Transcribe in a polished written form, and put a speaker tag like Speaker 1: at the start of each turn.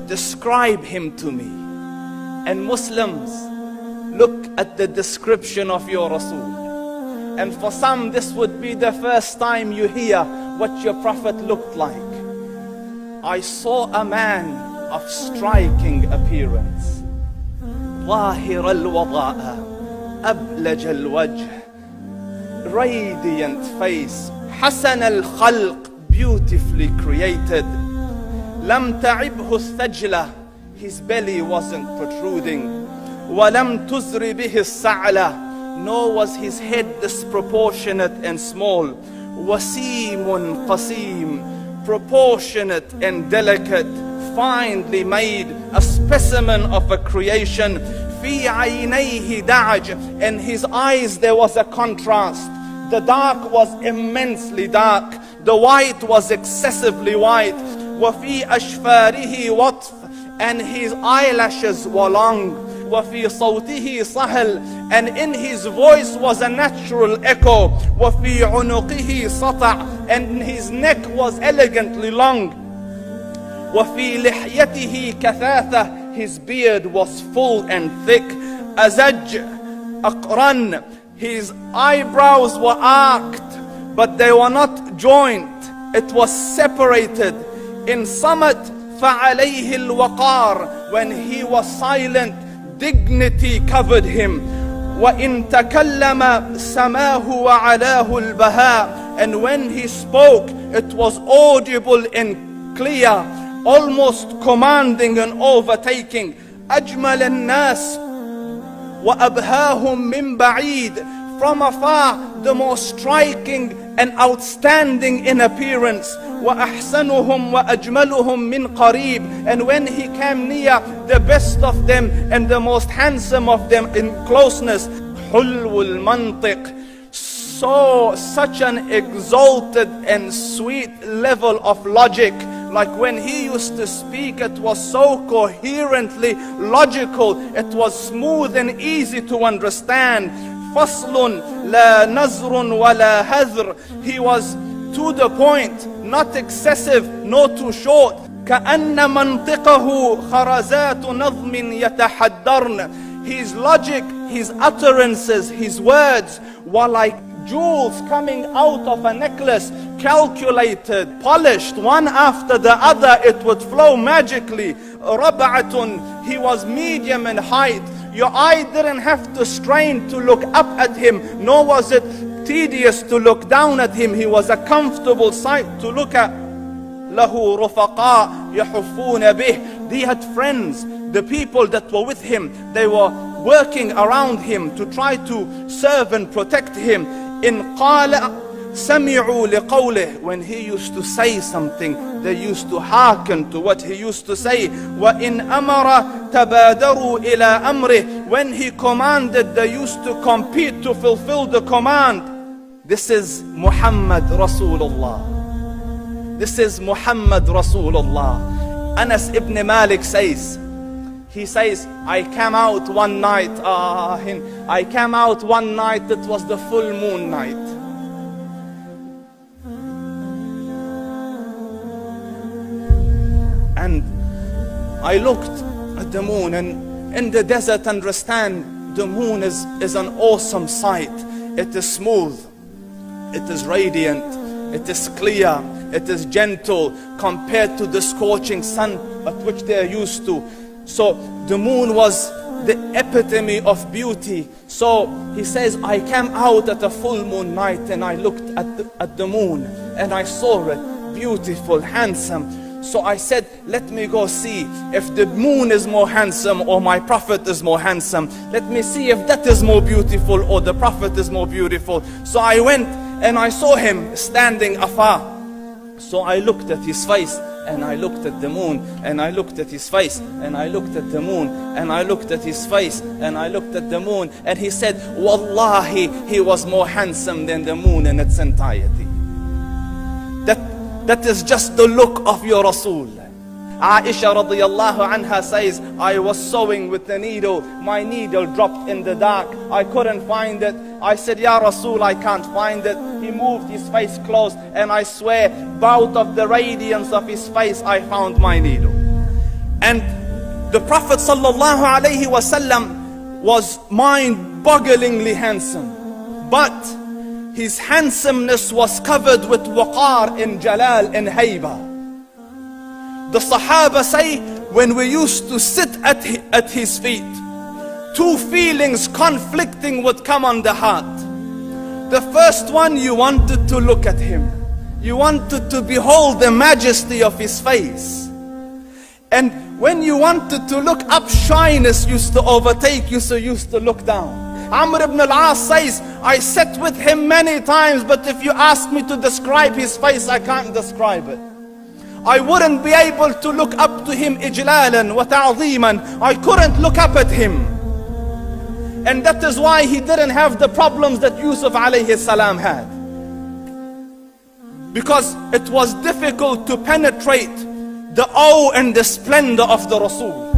Speaker 1: describe him to me. And Muslims, look at the description of your Rasul. And for some, this would be the first time you hear what your Prophet looked like. I saw a man of striking appearance. ظاهر الوضاء أبلج الوجه, radiant face, حسن الخلق, beautifully created. لم تعبه الثجلة, his belly wasn't protruding. ولم تزر به السعلة, nor was his head disproportionate and small. وسيم قسيم, proportionate and delicate, finely made, a specimen of a creation. في عينيه دعج, in his eyes there was a contrast. The dark was immensely dark, the white was excessively white. وفي أشفاره وطف, and his eyelashes were long. وفي صوته صهل, and in his voice was a natural echo. وفي عنقه سطع, and his neck was elegantly long. وفي لحيته كثاثة, his beard was full and thick. أزج أقرن, his eyebrows were arched, but they were not joint, it was separated. In summit فعليه الوقار, when he was silent, dignity covered him. وإن تكلم سماه وعلاه البهاء, and when he spoke it was audible and clear, almost commanding and overtaking. أجمل الناس وأبهاهم من بعيد, from afar the most striking and outstanding in appearance. وأحسنهم وأجملهم من قريب, and when he came near, the best of them and the most handsome of them in closeness. حلو المنطق, such an exalted and sweet level of logic. Like when he used to speak, it was so coherently logical, it was smooth and easy to understand. فصل لا نزر ولا هذر, he was to the point, not excessive nor too short. كأن منطقه خرزات نظم يتحدرن, his logic, his utterances, his words were like jewels coming out of a necklace, calculated, polished, one after the other, it would flow magically. ربعة, he was medium in height. Your eye didn't have to strain to look up at him, nor was it tedious to look down at him. He was a comfortable sight to look at. له رفقاء يحفون به, he had friends, the people that were with him, they were working around him to try to serve and protect him. إن قال سمعوا لقوله, when he used to say something, they used to hearken to what he used to say. وإن أمر تبادروا إلى أمره, when he commanded, they used to compete to fulfill the command. This is Muhammad Rasulullah. This is Muhammad Rasulullah. Anas ibn Malik says, he says, I came out one night, it was the full moon night. And I looked at the moon, and in the desert, understand, the moon is an awesome sight. It is smooth, it is radiant, it is clear, it is gentle compared to the scorching sun at which they are used to. So the moon was the epitome of beauty. So he says, I came out at a full moon night and I looked at the moon and I saw it beautiful, handsome. So I said, let me go see if the moon is more handsome or my Prophet is more handsome. Let me see if that is more beautiful or the Prophet is more beautiful. So I went and I saw him standing afar. So I looked at his face and I looked at the moon, and I looked at his face, and I looked at the moon, and I looked at his face, and I looked at the moon, and he said, Wallahi, he was more handsome than the moon in its entirety. That is just the look of your Rasul. Aisha radiyallahu anha says, I was sewing with the needle, my needle dropped in the dark, I couldn't find it. I said, Ya Rasul, I can't find it. He moved his face close, and I swear, out of the radiance of his face, I found my needle. And the Prophet sallallahu alaihi wasallam was mind-bogglingly handsome, but his handsomeness was covered with waqar and jalal and hayba. The Sahaba say, when we used to sit at his feet, two feelings conflicting would come on the heart. The first one, you wanted to look at him. You wanted to behold the majesty of his face. And when you wanted to look up, shyness used to overtake you, so you used to look down. Amr ibn al-As says, I sat with him many times, but if you ask me to describe his face, I can't describe it. I wouldn't be able to look up to him ijlalan wa ta'zeeman. I couldn't look up at him. And that is why he didn't have the problems that Yusuf alayhi salam had. Because it was difficult to penetrate the awe and the splendor of the Rasul.